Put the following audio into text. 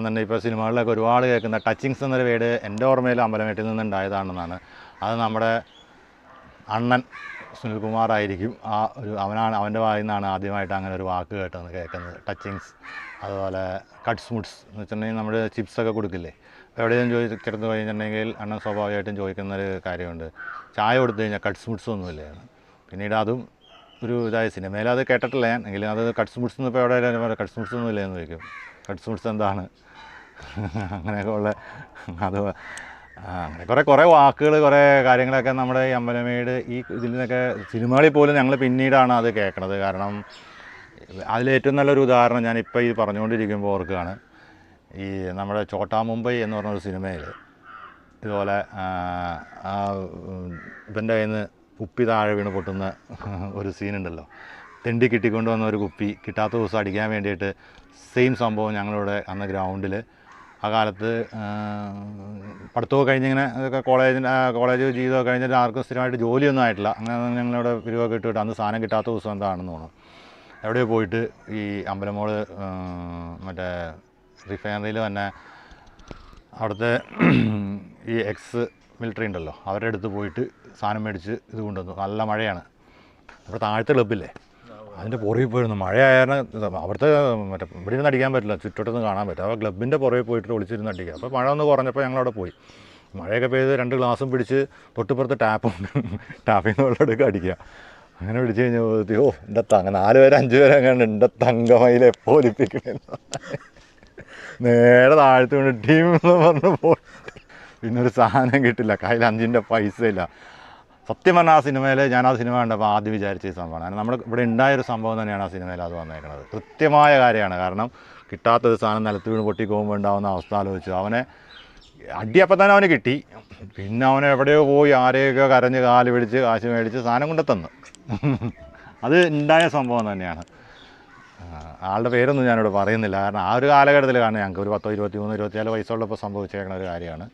തന്നെ ഇപ്പോൾ സിനിമകളിലൊക്കെ ഒരുപാട് കേൾക്കുന്ന ടച്ചിങ്സ് എന്നൊരു വേർഡ് എൻ്റെ ഓർമ്മയിൽ അമ്പലമേട്ടിൽ നിന്നുണ്ടായതാണെന്നാണ്. അത് നമ്മുടെ അണ്ണൻ സുനിൽകുമാറായിരിക്കും ആ ഒരു അവൻ്റെ വായിൽ നിന്നാണ് ആദ്യമായിട്ട് അങ്ങനെ ഒരു വാക്ക് കേൾക്കുന്നത്, ടച്ചിങ്സ്. അതുപോലെ കട്ട്സ് മുട്ട്സ് എന്ന് വെച്ചിട്ടുണ്ടെങ്കിൽ നമ്മൾ ചിപ്സൊക്കെ കൊടുക്കില്ലേ, അപ്പോൾ എവിടെയും ചോദിച്ചെടുത്ത് കഴിഞ്ഞിട്ടുണ്ടെങ്കിൽ അണ്ണൻ സ്വാഭാവികമായിട്ടും ചോദിക്കുന്നൊരു കാര്യമുണ്ട്, ചായ കൊടുത്തു കഴിഞ്ഞാൽ കട്ട്സ് മുട്ട്സ് ഒന്നുമില്ലായിരുന്നു. പിന്നീട് അതും ഒരു ഇതായ സിനിമയിൽ അത് കേട്ടിട്ടില്ല ഞാൻ, എങ്കിലും അത് കട്ട്സ് മുട്ട്സ് ഇപ്പോൾ എവിടെ കട്ട്സ് മുട്ട്സ് ഒന്നും ഇല്ലെന്ന് ചോദിക്കും. കട്ട്സ് മുട്ട്സ് എന്താണ് അങ്ങനെയൊക്കെ ഉള്ള അത് അങ്ങനെ കുറേ വാക്കുകൾ കുറേ കാര്യങ്ങളൊക്കെ നമ്മുടെ ഈ അമ്പലമേട് ഈ ഇതിൽ നിന്നൊക്കെ സിനിമകളിൽ പോലും ഞങ്ങൾ പിന്നീടാണ് അത് കേൾക്കണത്. കാരണം അതിലേറ്റവും നല്ലൊരു ഉദാഹരണം ഞാനിപ്പോൾ ഈ പറഞ്ഞുകൊണ്ടിരിക്കുമ്പോൾ ഓർക്കുകയാണ്, ഈ നമ്മുടെ ചോട്ടാ മുംബൈ എന്ന് പറഞ്ഞൊരു സിനിമയിൽ ഇതുപോലെ ഇവൻ്റെ കയ്യിൽ നിന്ന് കുപ്പി താഴെ വീണ് പൊട്ടുന്ന ഒരു സീനുണ്ടല്ലോ, തെണ്ടി കിട്ടിക്കൊണ്ട് വന്ന ഒരു കുപ്പി കിട്ടാത്ത ദിവസം അടിക്കാൻ വേണ്ടിയിട്ട് സെയിം സംഭവം ഞങ്ങളിവിടെ അന്ന് ഗ്രൗണ്ടിൽ ആ കാലത്ത് പഠിത്തമൊക്കെ കഴിഞ്ഞിങ്ങനെ അതൊക്കെ കോളേജ് ജീവിതമൊക്കെ കഴിഞ്ഞിട്ട് ആർക്കും സ്ഥിരമായിട്ട് ജോലിയൊന്നും ആയിട്ടില്ല. അങ്ങനെ ഞങ്ങളിവിടെ പിരിവൊക്കെ ഇട്ടിട്ട് അന്ന് സാധനം കിട്ടാത്ത ദിവസം എന്താണെന്ന് തോന്നുന്നു എവിടെയോ പോയിട്ട് ഈ അമ്പലമോള് മറ്റേ റിഫൈനറിയിൽ തന്നെ അവിടുത്തെ ഈ എക്സ് മിലിറ്ററി ഉണ്ടല്ലോ അവരുടെ അടുത്ത് പോയിട്ട് സാധനം മേടിച്ച് ഇത് കൊണ്ടുവന്നു. നല്ല മഴയാണ്, അവിടെ താഴത്തെ ക്ലബ്ബില്ലേ അതിൻ്റെ പുറകിൽ പോയിരുന്നു. മഴയായിരുന്നു അവിടുത്തെ മറ്റേ ഇവിടെ ഇരുന്ന് അടിക്കാൻ പറ്റില്ല, ചുറ്റോട്ടൊന്നും കാണാൻ പറ്റില്ല. അപ്പോൾ ക്ലബിൻ്റെ പുറകെ പോയിട്ട് ഒളിച്ചിരുന്ന് അടിക്കുക. അപ്പോൾ മഴ ഒന്ന് കുറഞ്ഞപ്പോൾ ഞങ്ങളവിടെ പോയി, മഴയൊക്കെ പെയ്ത് 2 ഗ്ലാസും പിടിച്ച് തൊട്ടുപുറത്ത് ടാപ്പുണ്ട്, ടാപ്പിൽ നിന്ന് വെള്ളം എടുക്കുക അടിക്കുക. അങ്ങനെ പിടിച്ച് കഴിഞ്ഞാൽ എൻ്റെ 4 പേര് 5 പേരെ അങ്ങനെ എൻ്റെ തങ്കമയിലെ പോലിപ്പിക്കണ നേരെ താഴ്ത്തു കൊണ്ട് ടീം എന്ന് പറഞ്ഞ് പോയി. പിന്നെ ഒരു സാധനം കിട്ടില്ല, കയ്യിൽ 5 പൈസ ഇല്ല. സത്യം പറഞ്ഞാൽ ആ സിനിമയിൽ ഞാൻ ആ സിനിമ കണ്ടപ്പോൾ ആദ്യം വിചാരിച്ച ഈ സംഭവമാണ്. കാരണം നമ്മൾ ഇവിടെ ഉണ്ടായൊരു സംഭവം തന്നെയാണ് ആ സിനിമയിൽ അത് വന്നേക്കുന്നത്. കൃത്യമായ കാര്യമാണ്. കാരണം കിട്ടാത്തൊരു സാധനം നിലത്ത് വീണ് പൊട്ടി പോകുമ്പോൾ ഉണ്ടാകുന്ന അവസ്ഥ ആലോചിച്ചു. അവനെ അടിയപ്പം തന്നെ അവന് കിട്ടി. പിന്നെ അവനെ എവിടെയോ പോയി ആരെയൊക്കെ കരഞ്ഞ് കാല് പിടിച്ച് കാശ് മേടിച്ച് സാധനം കൊണ്ട് തന്നു. അത് ഉണ്ടായ സംഭവം തന്നെയാണ്. ആളുടെ പേരൊന്നും ഞാനിവിടെ പറയുന്നില്ല, കാരണം ആ ഒരു കാലഘട്ടത്തിൽ കാണുന്നത് ഞങ്ങൾക്ക് ഒരു 10, 23, 24 വയസ്സുള്ളപ്പോൾ സംഭവിച്ചേക്കുന്ന ഒരു കാര്യമാണ്.